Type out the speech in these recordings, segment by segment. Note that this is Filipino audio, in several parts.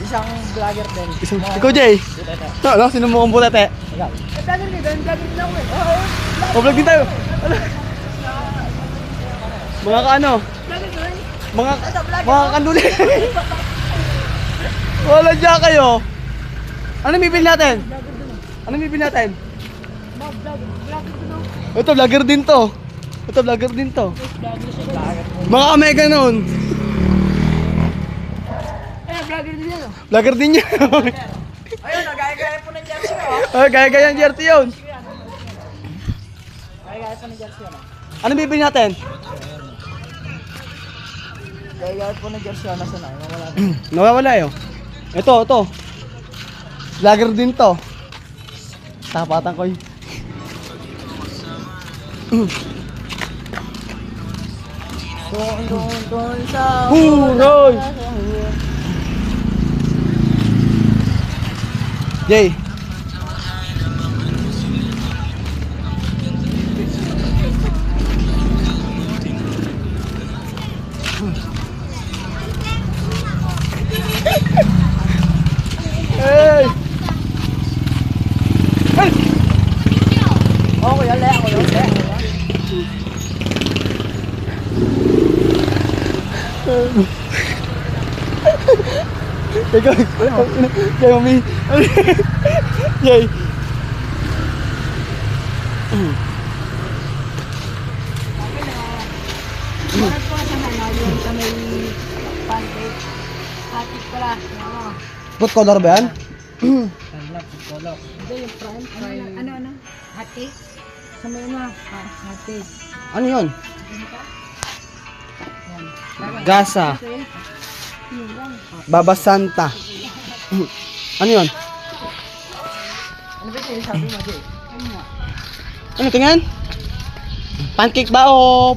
Isang vlogger din. Ikaw, Jay. No, sino mo kong butete? Ikaw. Vlogger din, vlogger din ako eh. Oo. O-vlog din tayo. Mga kaano? Vlogger din. Mga kanduli. Wala dyan kayo. Ano bibili natin? Ano bibili natin? Vlogger din ako. Ito, vlogger din to. Ito, vlogger din to. Mga kamega nun. Vlogger din yan. Vlogger din yan. Ayun, gaya-gaya po ng jersey ko. Ay, gaya-gaya ang jersey yun. Gaya-gaya po ng jersey ko. Ano bibili natin? Gaya-gaya po ng jersey ko. Nasa na? Wala na. Nawawala yun. Ito. Vlogger din to. Tapatan ko yun. Doon sa... Huroy! Jay. Hey! Hey! Oo, kuya, le. Ako yun, le. Ikaw, Jay, mami. Jay. Bakit po sa hanayon sa may pancake? Atik pala. Food color ba yan? Hindi, yung prime. Ano? Hot cake? Sa may hot cake. Ano yun? Gasa. Baba Santa. Ano yun? Ano ba yung sabi mo, Jay? Ano tingnan? Pancake ba o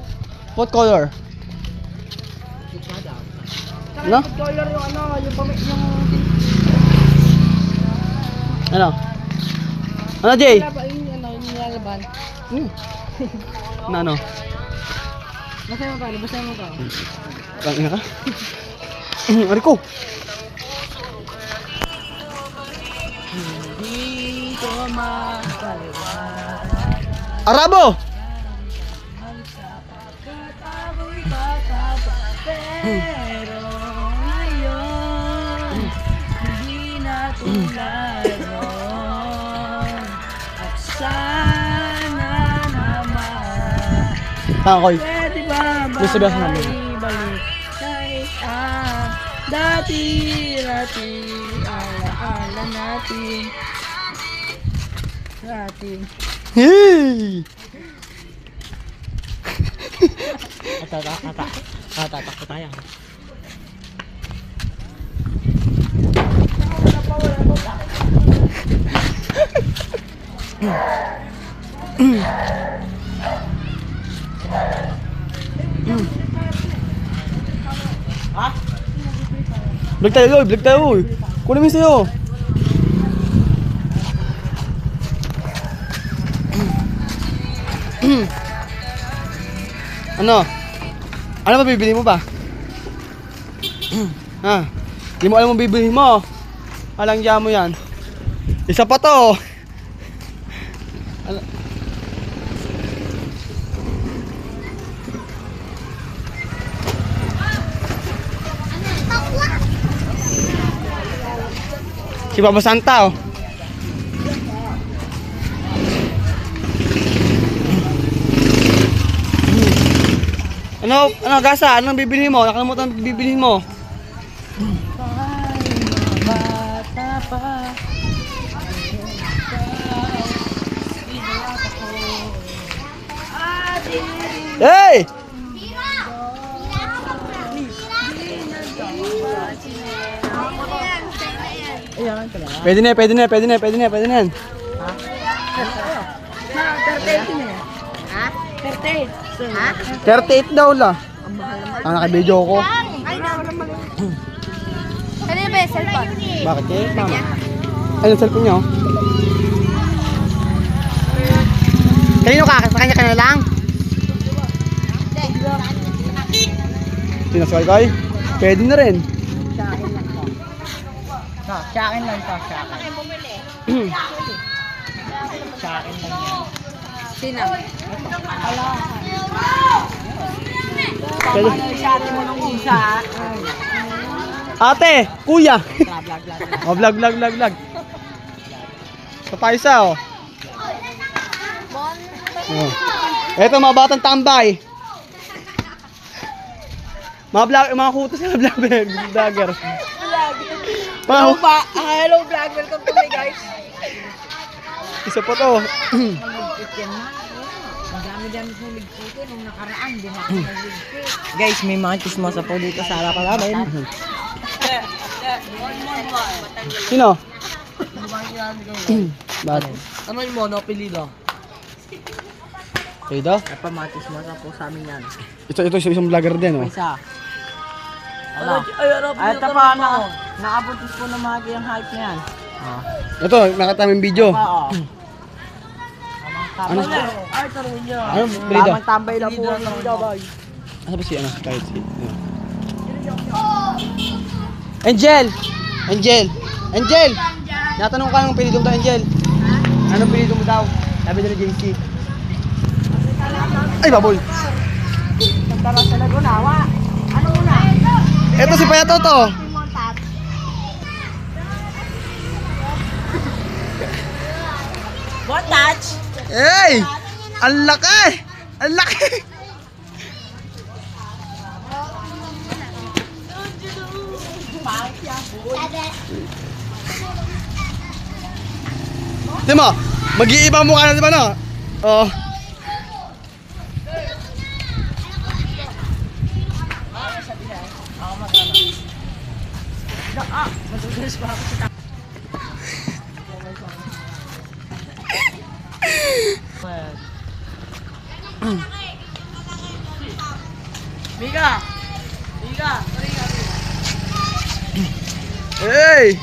food color? Ano? Food color yung ano, yung Ano? Ano, Jay? wala ba yung ano, yung nilalaban? Na ano? Basta mo pa, basta mo pa. Tangina ka? Ari ko! Hindi ko mapaliwanag. Arabo! Kataboy kakapa, pero ngayon hindi na tulad noon. At sana naman Tangkoy. pwede ba Gusto ba sa namin? balik kahit dati alaala natin. Hey! Tatak ko tayo. Vlog tayo, vlog tayo. Kunin mo yung sa'yo. Ano? Ano ba bibili mo ba? Ha? Di mo alam mo bibili mo. Alang mo yan. Isa pa to. Si Baba Santa, oh. Ano gasa? Anong bibili mo? Nakalimutan ang bibili mo. Bata pa. Hey! Ayan, pala. Pwede na yan. Ha? 38 na yan. Ha? 38. Ha? 38 daw la. Naka-video ko. Ay, naman. Ano ba yung cellphone? Bakit eh? Mama. Ayun, cellphone niyo. Kanino ka? Sa kanya ka na lang? Pinaskay kay? Pwede na rin. Ito, sa akin lang to, sa akin. Sa akin lang yan. Sino? Wala. Pero, Sa atin mo nung isa. ate, kuya. Vlog. Oh, vlog. Sa pa isa, oh. Oh. Eto, mga batang tambay. Mga kutos na vlogger. Hello ba? Hello vlog. Welcome to my guys. Isa pa to. Magligpit yan na. Ang dami-dami sa ligpit nung nakaraan. Di na ako nagligpit. Guys, may mga chismosa po dito sa harapan namin. Sino? Bakit? Naman mo, no, apelido. Pwede? Ay pa, mga chismosa po sa amin yan. Ito isang vlogger din, oh. Isa. Ano? Ay, ito pa, nakabuntis po ng mga kayang hype na yan. Ito, nakataming video. Oo. Ano? Ay, taruin nyo. Ano, apelido? Tamang tambay lang po ang nabay. Ano ba si ano? Kahit si... Angel! Natanong ka ng apelido mo daw, Angel. Anong apelido mo daw? Sabi nila JC. Ay, baboy! Nagtara sa nagunawa. Ano una? Ito si Payato to. What touch? Hey! Ang laki! Ang laki! Di mo, mag-iibang mukha na, di ba no? Oo. Matutulis pa ako sa Mika! Hey!